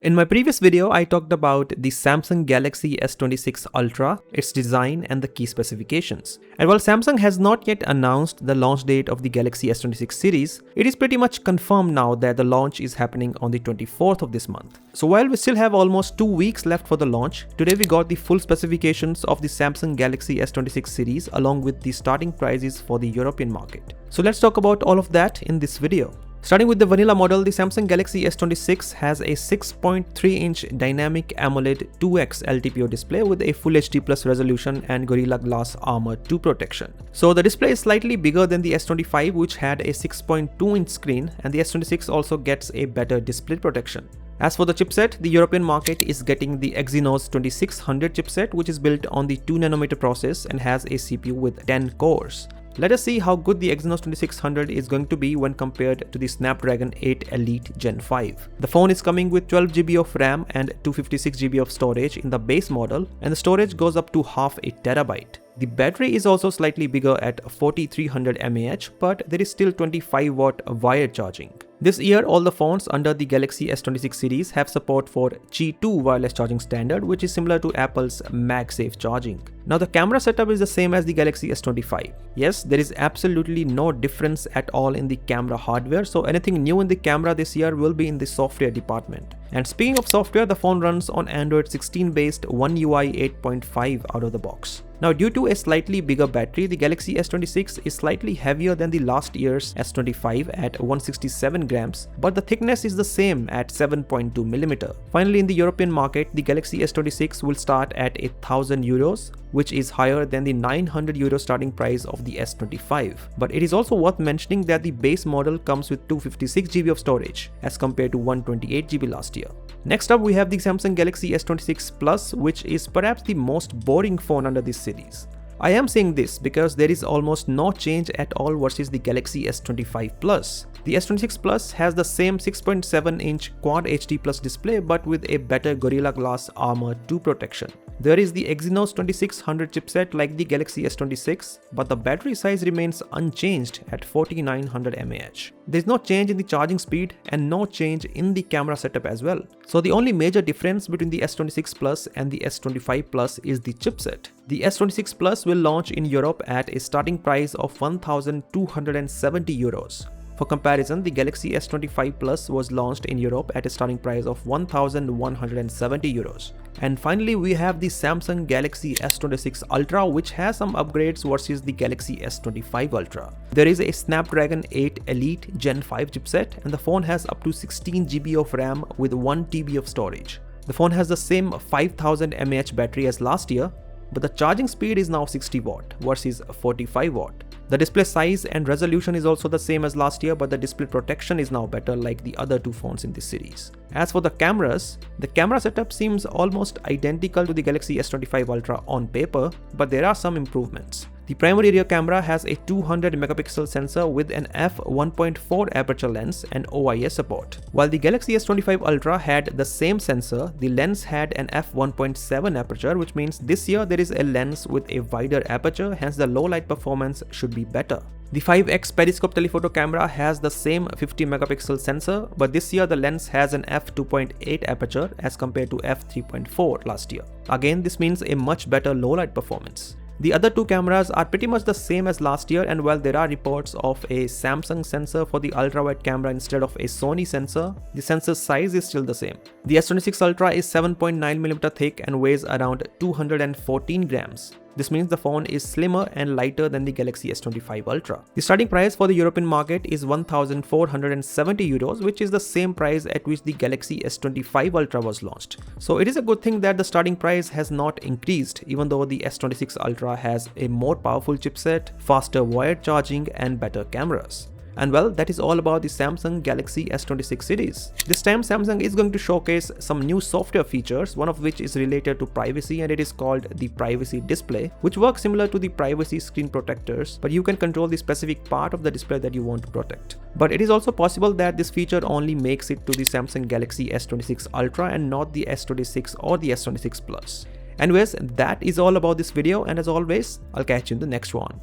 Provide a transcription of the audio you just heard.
In my previous video, I talked about the Samsung Galaxy S26 Ultra, its design and the key specifications. And while Samsung has not yet announced the launch date of the Galaxy S26 series, it is pretty much confirmed now that the launch is happening on the 24th of this month. So while we still have almost 2 weeks left for the launch, today we got the full specifications of the Samsung Galaxy S26 series along with the starting prices for the European market. So let's talk about all of that in this video. Starting with the vanilla model, the Samsung Galaxy S26 has a 6.3-inch Dynamic AMOLED 2x LTPO display with a Full HD Plus resolution and Gorilla Glass Armor 2 protection. So the display is slightly bigger than the S25, which had a 6.2-inch screen, and the S26 also gets a better display protection. As for the chipset, the European market is getting the Exynos 2600 chipset, which is built on the 2nm process and has a CPU with 10 cores. Let us see how good the Exynos 2600 is going to be when compared to the Snapdragon 8 Elite Gen 5. The phone is coming with 12GB of RAM and 256GB of storage in the base model, and the storage goes up to half a terabyte. The battery is also slightly bigger at 4300 mAh, but there is still 25-watt wired charging. This year, all the phones under the Galaxy S26 series have support for Qi 2 wireless charging standard, which is similar to Apple's MagSafe charging. Now the camera setup is the same as the Galaxy S25. Yes, there is absolutely no difference at all in the camera hardware, so anything new in the camera this year will be in the software department. And speaking of software, the phone runs on Android 16 based One UI 8.5 out of the box. Now due to a slightly bigger battery, the Galaxy S26 is slightly heavier than the last year's S25 at 167 grams, but the thickness is the same at 7.2mm. Finally, in the European market, the Galaxy S26 will start at €1,000, which is higher than the €900 starting price of the S25. But it is also worth mentioning that the base model comes with 256GB of storage as compared to 128GB last year. Next up, we have the Samsung Galaxy S26 Plus, which is perhaps the most boring phone under this series. I am saying this because there is almost no change at all versus the Galaxy S25 Plus. The S26 Plus has the same 6.7-inch Quad HD Plus display but with a better Gorilla Glass Armor 2 protection. There is the Exynos 2600 chipset like the Galaxy S26, but the battery size remains unchanged at 4900 mAh. There is no change in the charging speed and no change in the camera setup as well. So the only major difference between the S26 Plus and the S25 Plus is the chipset. The S26 Plus will launch in Europe at a starting price of €1,270. For comparison, the Galaxy S25 Plus was launched in Europe at a starting price of €1,170. And finally, we have the Samsung Galaxy S26 Ultra, which has some upgrades versus the Galaxy S25 Ultra. There is a Snapdragon 8 Elite Gen 5 chipset, and the phone has up to 16GB of RAM with 1TB of storage. The phone has the same 5000 mAh battery as last year, but the charging speed is now 60 watt versus 45 watt. The display size and resolution is also the same as last year, but the display protection is now better like the other two phones in this series. As for the cameras, the camera setup seems almost identical to the Galaxy S25 Ultra on paper, but there are some improvements. The primary rear camera has a 200 megapixel sensor with an f1.4 aperture lens and OIS support. While the Galaxy S25 Ultra had the same sensor, the lens had an f1.7 aperture, which means this year there is a lens with a wider aperture, hence the low light performance should be better. The 5x periscope telephoto camera has the same 50 megapixel sensor, but this year the lens has an f2.8 aperture as compared to f3.4 last year. Again, this means a much better low light performance. The other two cameras are pretty much the same as last year, and while there are reports of a Samsung sensor for the ultra-wide camera instead of a Sony sensor, the sensor size is still the same. The S26 Ultra is 7.9mm thick and weighs around 214 grams. This means the phone is slimmer and lighter than the Galaxy S25 Ultra. The starting price for the European market is €1,470, which is the same price at which the Galaxy S25 Ultra was launched. So it is a good thing that the starting price has not increased, even though the S26 Ultra has a more powerful chipset, faster wired charging and better cameras. And well, that is all about the Samsung Galaxy S26 series. This time Samsung is going to showcase some new software features, one of which is related to privacy, and it is called the Privacy Display, which works similar to the privacy screen protectors, but you can control the specific part of the display that you want to protect. But it is also possible that this feature only makes it to the Samsung Galaxy S26 Ultra and not the S26 or the S26 Plus. Anyways, that is all about this video, and as always, I'll catch you in the next one.